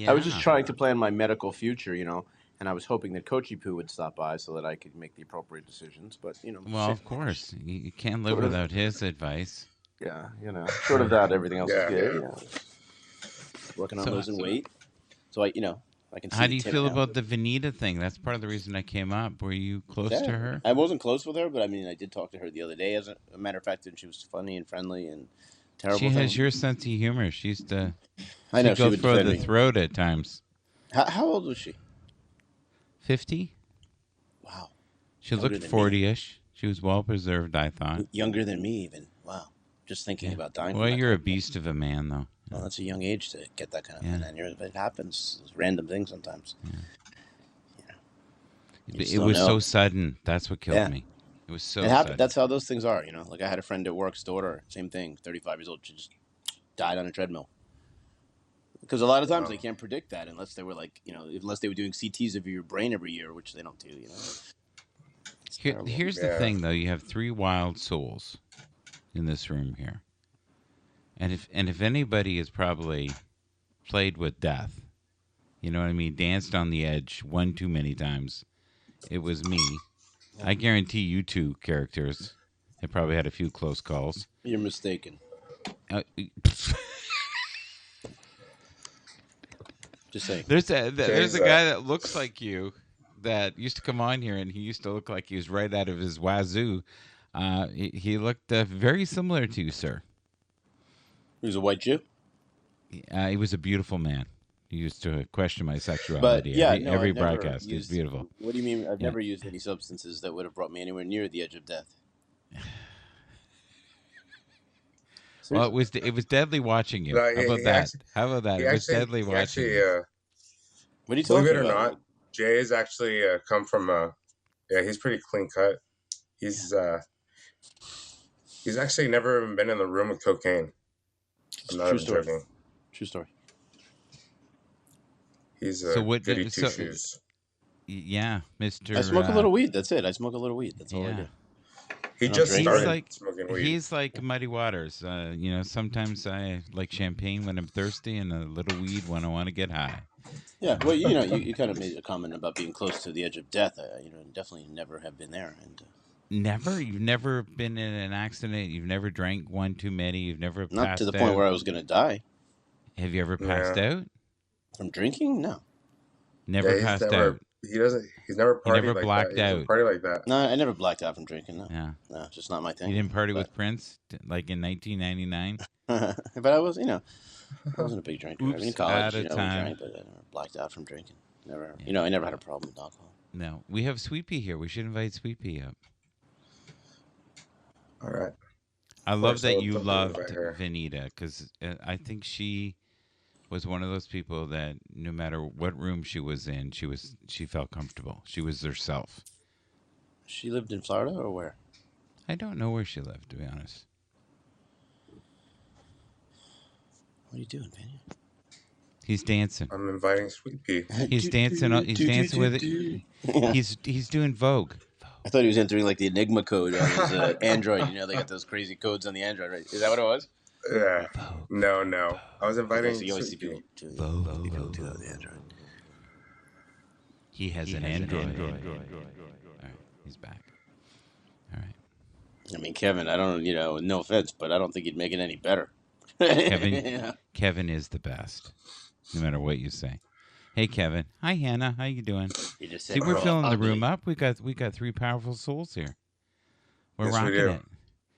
I was just Yeah. trying to plan my medical future, and I was hoping that Kochi Poo would stop by so that I could make the appropriate decisions. But Well, of course, you can't live short of without his advice. yeah, short of that, everything else is Yeah. good. Working on So, losing weight, so I can see how the do you tip feel now. about the Vanita thing? That's part of the reason I came up. Were you close to Yeah, her? I wasn't close with her, but I mean, I did talk to her the other day. As a matter of fact, and she was funny and friendly and She terrible has thing. your sense of humor. She's the I know she'd she go would for defend the me. throat at times. How old was she? 50. Wow, She younger looked than me. 40-ish. She was well preserved, I thought. Younger than me, even. Wow, just thinking about dying. Well, from that you're a kind of- beast of a man, though. Well, that's a young age to get that kind of Yeah. an aneurysm. It happens. It's random things sometimes. You just It don't was know. so sudden. That's what killed Yeah. me. It was so It happened. sudden. That's how those things are. Like I had a friend at work's daughter, same thing, 35 years old. She just died on a treadmill. Because a lot of times they can't predict that unless they were unless they were doing CTs of your brain every year, which they don't do. It's terrible. Here's the thing, though. You have three wild souls in this room here, and if anybody has probably played with death, you know what I mean, danced on the edge one too many times, it was me. I guarantee you two characters have probably had a few close calls. You're mistaken. Just saying. There's a guy that looks like you that used to come on here, and he used to look like he was right out of his wazoo. He looked very similar to you, sir. He was a white Jew? He was a beautiful man. He used to question my But sexuality yeah, every I've never broadcast. He was used- beautiful. What do you mean? I've never used any substances that would have brought me anywhere near the edge of death. Well, it was deadly watching you. No, How about that? How about that? It was deadly watching you. What are you talking Believe it or about? not, Jay has actually come from he's pretty clean cut. He's actually never even been in the room with cocaine. I'm not True even story. joking. True story. He's So what- goody two so- shoes. Yeah, Mr. I smoke a little weed. That's it. I smoke a little weed. That's all I do. He I don't just drink. started smoking weed. He's like Muddy Waters. Sometimes I like champagne when I'm thirsty and a little weed when I want to get high. Yeah, well, you kind of made a comment about being close to the edge of death. Definitely never have been there. And Never? You've never been in an accident? You've never drank one too many? You've never not passed to the out? point where I was going to die Have you ever passed out? from drinking. No, Never passed out. He's never partied never like blacked that. He doesn't out. party like that. no, I never blacked out from drinking. No, Yeah. no, it's just not my thing. You didn't party with Prince like in 1999? But I was, I wasn't a big drinker. I mean, in Oops, college, out of I time. drank, but I never blacked out from drinking. Never, I never had a problem with alcohol. No. We have Sweet Pea here. We should invite Sweet Pea up. All right. I love that I'll you definitely loved invite her. Vanita because I think she was one of those people that no matter what room she was in, she felt comfortable. She was herself. She lived in Florida or where? I don't know where she lived, to be honest. What are you doing, Penny? He's dancing. I'm inviting Sweet Pea. He's dancing. He's dancing with it. He's doing Vogue. I thought he was entering like the Enigma code on his Android. They got those crazy codes on the Android, right? Is that what it was? Yeah. No. I was inviting You always see Sweet Pea. people do that on the Android. He has an Android. All right, he's back. All right. I mean, Kevin, I don't, no offense, but I don't think he'd make it any better. Kevin, Kevin is the best, no matter what you say. Hey, Kevin. Hi, Hannah. How you doing? You just See, said we're we're filling the ugly. room up. We got three powerful souls here. We're Yes, we rocking do. it.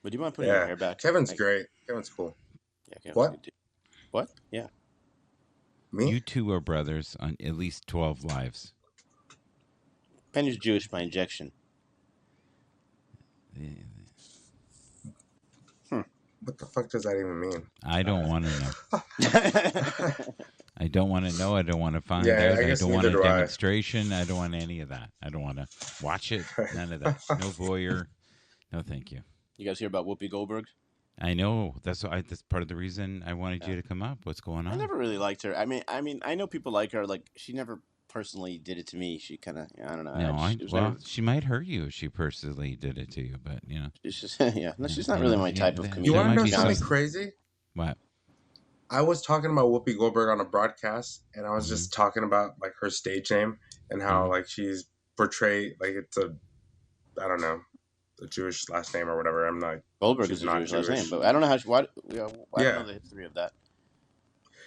But do you mind putting your hair Yeah. back? Kevin's great. Kevin's cool. Yeah, Kevin's What? good too. What? Yeah. Me? You two are brothers on at least 12 lives. Penny's Jewish by injection. What the fuck does that even mean? I don't want to know. I don't want to know. I don't want to find Yeah, out. I I guess don't want a neither do I. demonstration. I don't want any of that. I don't want to watch it. None of that. No voyeur. No, thank you. You guys hear about Whoopi Goldberg? I know. That's part of the reason I wanted you to come up. What's going on? I never really liked her. I mean, I know people like her. Like, she never personally did it to me. She kind of, I don't know. No, it was never- she might hurt you if she personally did it to you, but She's just, yeah. No, she's not really my type of You comedian. want to know might be something something. crazy? What? I was talking about Whoopi Goldberg on a broadcast, and I was Mm-hmm. just talking about like her stage name and how like she's portrayed like it's a, I don't know, a Jewish last name or whatever. I'm not. Goldberg She's is a not Jewish last name, Jewish. but I don't know how. I don't know Yeah. the history of that.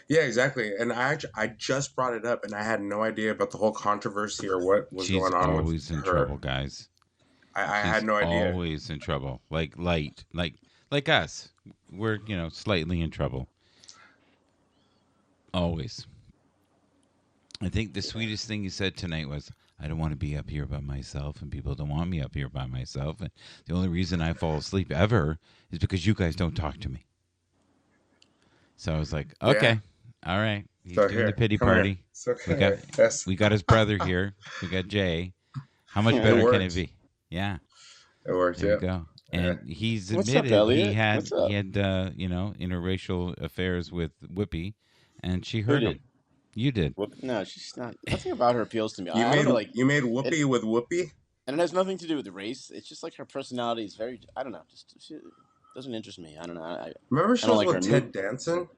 Yeah, exactly. And I just brought it up, and I had no idea about the whole controversy or what was She's going on with always in her. trouble, guys. I She's had no idea. always in trouble. Like us. We're, slightly in trouble. Always. I think the sweetest thing you said tonight was, I don't want to be up here by myself, and people don't want me up here by myself. And the only reason I fall asleep ever is because you guys don't talk to me. So I was like, okay, all right. He's So doing here, the pity come here. party. It's okay. Yes. We got his brother here. We got Jay. How much It better can it works. be? Yeah, It works. there Yeah. you go. And he's What's up, admitted Elliot? he had What's up? interracial affairs with Whoopi, and she hurt did? him. You did. No, she's not. Nothing about her appeals to me. You I made don't know, like, you made Whoopi with Whoopi. and it has nothing to do with the race. It's just like her personality is very. I don't know. Just she doesn't interest me. I don't know. Remember she I don't was like with her Ted Danson.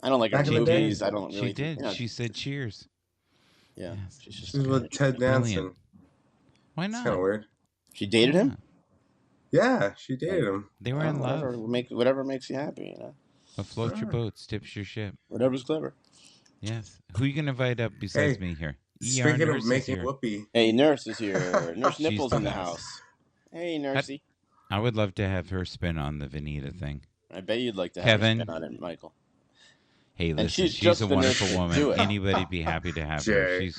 I don't like her Back in the day. movies. I don't really. She did. You know, She said cheers. yeah, Yes. she's just. She was with Ted Brilliant. Danson. Why It's not? kind of weird. She dated him. Yeah, she dated him. They were in love. Whatever makes you happy, Afloat your Sure. boat, tips your ship. Whatever's clever. Yes. Who you gonna invite up besides Hey, me here? Speaking Nurse of is making here. Whoopi, Hey, Nurse is here. Nurse She's Nipples the in the best. house. Hey, Nursey. I would love to have her spin on the Vanita thing. I bet you'd like to have Kevin. her spin on it, Michael. Hey, And listen, she's she's just a the nurse wonderful to woman. do it. Anybody'd be happy to have her. Jay.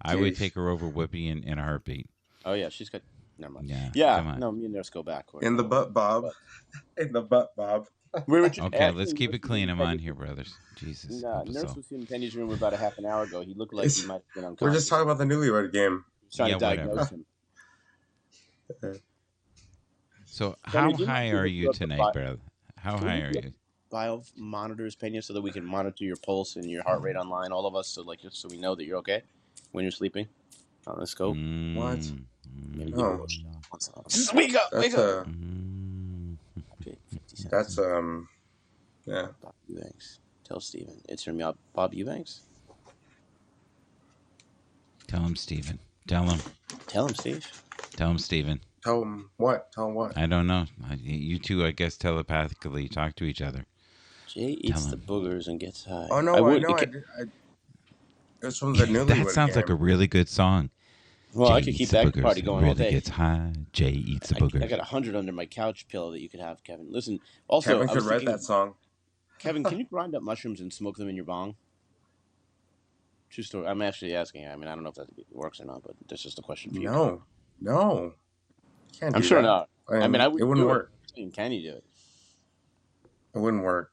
I would Jeez. take her over Whoopi in a heartbeat. Oh yeah, she's got. Never mind. Yeah. Come on. No, me and Nurse go back. in the butt, Bob. In the butt, Bob. We were just, Okay, let's keep it clean. I'm on here, brothers. Jesus. Nah, help us Nurse all. was in Penny's room about a half an hour ago. He looked like he might have been unconscious. We're just talking about the Newlywed Game. He was trying Yeah, to diagnose whatever. him. So Penny, how do you high mind are looking you up the tonight, brother? How Can we high are look- you? Bio monitors, Pena, so that we can monitor your pulse and your heart rate online, all of us, so like just so we know that you're okay when you're sleeping. On the scope. What? Maybe give Oh. it a shot. Just wake up! Wake That's up! Okay, 50 cents. that's yeah. Bob Eubanks. Tell Steven. It's from Bob Eubanks. Tell him, Steven. Tell him. Tell him, Steve. Tell him, Steven. Tell him what? Tell him what? I don't know. You two, I guess, telepathically talk to each other. Jay eats Tell the him. boogers and gets high. Oh no, I know. It's from the Newlywed That sounds like a Game. really good song. Well, Jay I could eats keep the that boogers party and going all really day. gets high. Jay eats the boogers. I got 100 under my couch pillow that you could have, Kevin. Listen, also, Kevin I could was write thinking, that song. Kevin, can you grind up mushrooms and smoke them in your bong? True story. I'm actually asking. I mean, I don't know if that works or not, but that's just a question for you. No. Can't I'm do sure that. not. I mean, it wouldn't work. Can you do it? It wouldn't work.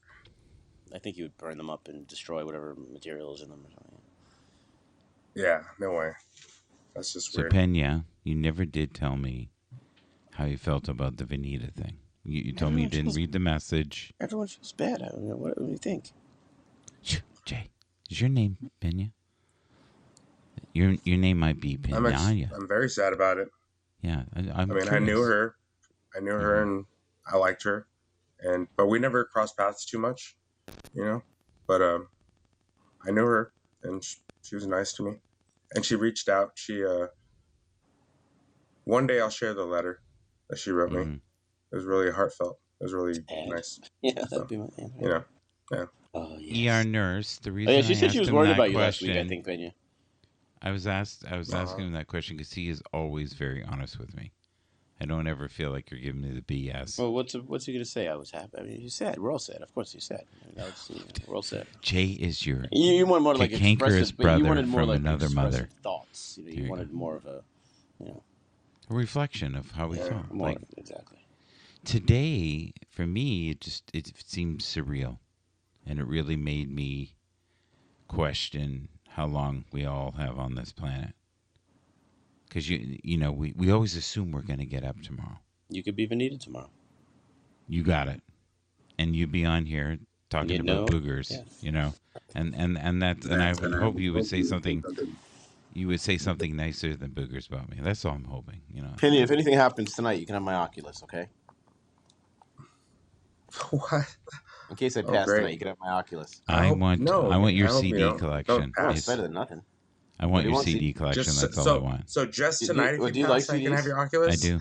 I think you would burn them up and destroy whatever material is in them or something. Yeah, no way. That's just So, weird. Pena, you never did tell me how you felt about the Vanita thing. You told me you didn't read the message. Everyone feels bad. I don't know. What do you think? Jay, is your name Pena? Your name might be Pena. I'm very sad about it. Yeah, I mean, I knew her. I knew her, and I liked her, but we never crossed paths too much, But I knew her, and she was nice to me, and she reached out. She one day I'll share the letter that she wrote me. It was really heartfelt. It was really nice. Yeah, that'd be my name. Yeah. Oh, yes. ER nurse. The Oh, reason yeah, she I said asked she was him worried that about you last week, I question- think, Pena. I was asking him that question because he is always very honest with me. I don't ever feel like you're giving me the BS. Well, what's he gonna say? I was happy. I mean, he's sad. We're all sad. Of course, he's sad. I mean, we're all sad. Jay is your You wanted more like cankerous expressive, but you brother wanted more from like another expressive mother. thoughts. There You you wanted more of a, a reflection of how we felt. more Like exactly. today, for me, it seemed surreal, and it really made me question how long we all have on this planet. Because we always assume we're going to get up tomorrow. You could be Vanita tomorrow. You got it, and you'd be on here talking about boogers, yeah. and I would hope you would say something. You would say something nicer than boogers about me. That's all I'm hoping. Penny, if anything happens tonight, you can have my Oculus, okay? What? In case I Oh, pass tonight, great. you can have my Oculus. I hope I want your I hope you CD don't collection. pass. It's better than nothing. I What want do you your want, CD collection. Just That's all I want. so just Do tonight, if do you you like pass, I can have CDs? your Oculus. I do.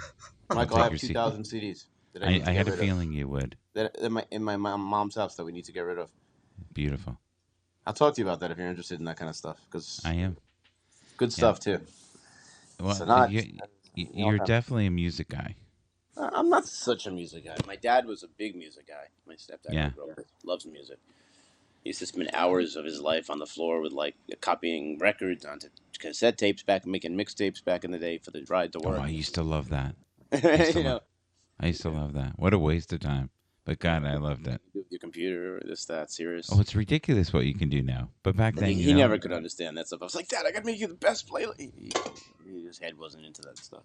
Michael, I'll I take have your CD. 2,000 CDs that I I need to had get a rid of. feeling you would. That in my mom's house that we need to get rid of. Beautiful. I'll talk to you about that if you're interested in that kind of stuff, because I am. good Yeah. stuff too. Well, So not. you're definitely a music guy. I'm not such a music guy. My dad was a big music guy. My stepdad Yeah. loves music. He used to spend hours of his life on the floor with like copying records onto cassette tapes, making mixtapes back in the day for the ride to Oh, work. I used to love that. I used to Yeah. love that. What a waste of time. But God, I loved it. Do with your computer or this, that, serious. Oh, it's ridiculous what you can do now. But back then, he never could understand that stuff. I was like, Dad, I gotta make you the best playlist. His head wasn't into that stuff.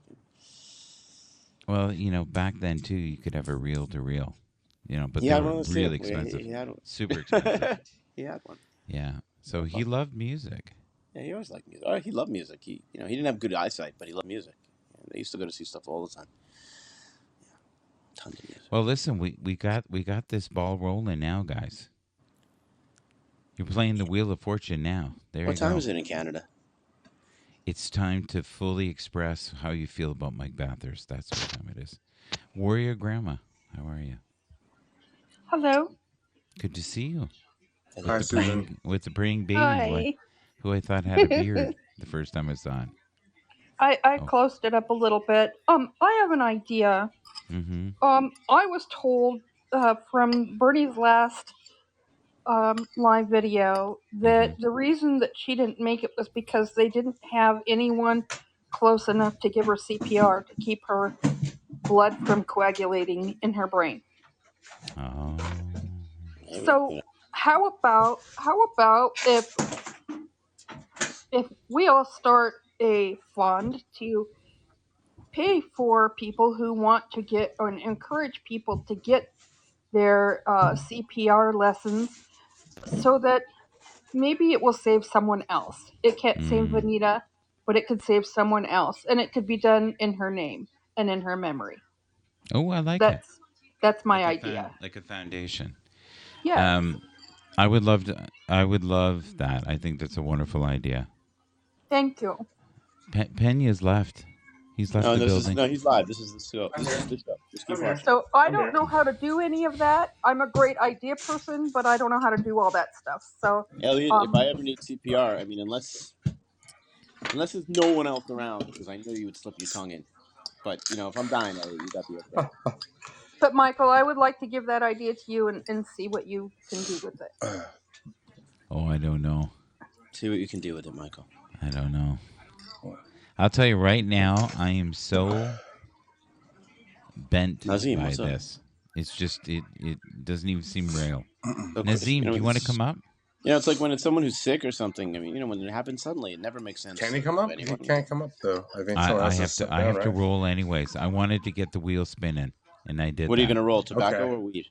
Well, back then too, you could have a reel to reel. But He they had were one of those really too. expensive. He had one. Super expensive. He had one. Yeah. So he loved music. Yeah, he always liked music. Oh, he loved music. He didn't have good eyesight, but he loved music. They used to go to see stuff all the time. Yeah. Tons of music. Well, listen, we got this ball rolling now, guys. You're playing the Wheel of Fortune now. There What you go. time is it in Canada? It's time to fully express how you feel about Mike Bathurst. That's what time it is. Warrior Grandma, how are you? Hello. Good to see you. Hi, Susan. With the praying baby, Hi. who I thought had a beard the first time I saw it. I closed it up a little bit. I have an idea. Mm-hmm. I was told from Bernie's last live video that the reason that she didn't make it was because they didn't have anyone close enough to give her CPR to keep her blood from coagulating in her brain. Oh. So how about if we all start a fund to pay for people who want to get or encourage people to get their CPR lessons, so that maybe it will save someone else. It can't save Vanita, but it could save someone else, and it could be done in her name and in her memory. Oh, I like it. That's my idea. Like a foundation. Yeah. I would love that. I think that's a wonderful idea. Thank you. Penya's left. He's left the building. No, he's live. This is the show. Just keep watching. So I don't know how to do any of that. I'm a great idea person, but I don't know how to do all that stuff. So Elliot, if I ever need CPR, I mean, unless there's no one else around, because I know you would slip your tongue in. But if I'm dying, Elliot, you got the okay. But Michael, I would like to give that idea to you and see what you can do with it. Oh, I don't know. See what you can do with it, Michael. I don't know. I'll tell you right now, I am so bent Nazim, by what's up? this. It's just it doesn't even seem real. Of Nazim, course. do you want to come up? It's like when it's someone who's sick or something. I mean, when it happens suddenly, it never makes sense. Can he come up? to He anyone. can't come up though. I think I have to roll anyways. I wanted to get the wheel spinning, and I did. What are you going to roll? Tobacco Okay. or weed?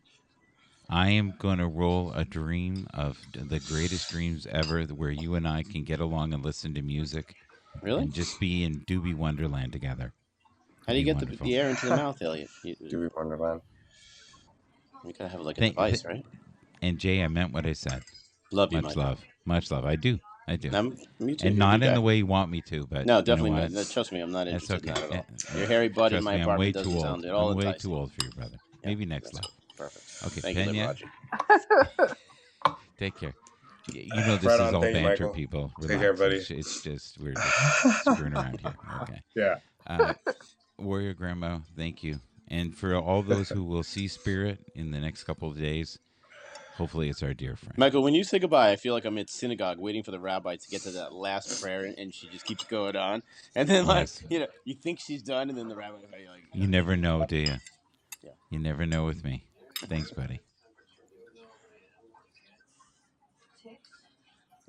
I am going to roll a dream of the greatest dreams ever, where you and I can get along and listen to music. Really? And just be in Doobie Wonderland together. How do you get Wonderful. the air into the mouth, Elliot? Do we Wonderland? You gotta have like a device, right? And Jay, I meant what I said. Love you, Much Michael. love. Much love. I do. Me too. And not in the way you want me to, but No, you know definitely what? not. Trust me, I'm not That's interested okay. in that at all. Your hairy butt in Trust my me, I'm way apartment too doesn't old. sound at all I'm way enticing. too old for you, brother. Yeah, Maybe next that's life. Perfect. Okay, Thank you, Pena, Liberace. take care. You know this Right is on. all Thank you, banter, Michael. people. Take Relax. care, buddy. It's just we're just screwing around here. Okay. Yeah. Warrior Grandma, thank you. And for all those who will see Spirit in the next couple of days, hopefully it's our dear friend. Michael, when you say goodbye, I feel like I'm at synagogue waiting for the rabbi to get to that last prayer, and she just keeps going on. And then, Yes. you think she's done, and then the rabbi, you're like, You never know, do you? Yeah. You never know with me. Thanks, buddy.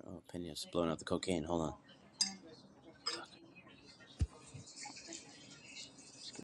Oh, Pena's blowing out the cocaine. Hold on.